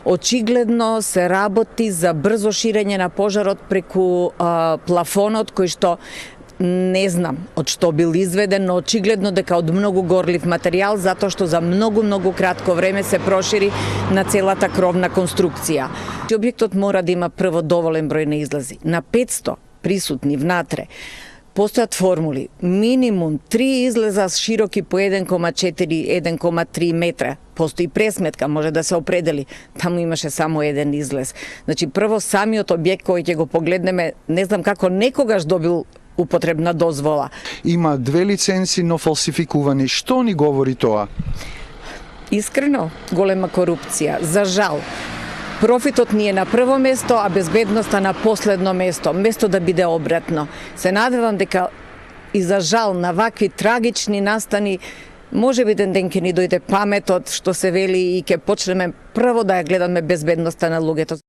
очигледно се работи за брзо ширење на пожарот преку плафонот кој што не знам од што бил изведен, но очигледно дека од многу горлив материјал, затоа што за многу кратко време се прошири на целата кровна конструкција. Објектот мора да има прво доволен број на излази. На 500 присутни внатре постојат формули. Минимум 3 излеза широки по 1,4-1,3 метра. Постои пресметка, може да се определи. Таму имаше само еден излез. Значи, прво самиот објект кој ќе го погледнеме, не знам како некогаш добил употребна дозвола. Има 2 лиценци, но фалсификувани. Што ни говори тоа? Искрено, голема корупција. За жал, профитот ни е на прво место, а безбедноста на последно место, место да биде обратно. Се надевам дека и за жал на вакви трагични настани може би ден ќе ни дојде паметот што се вели и ќе почнеме прво да ја гледаме безбедноста на луѓето.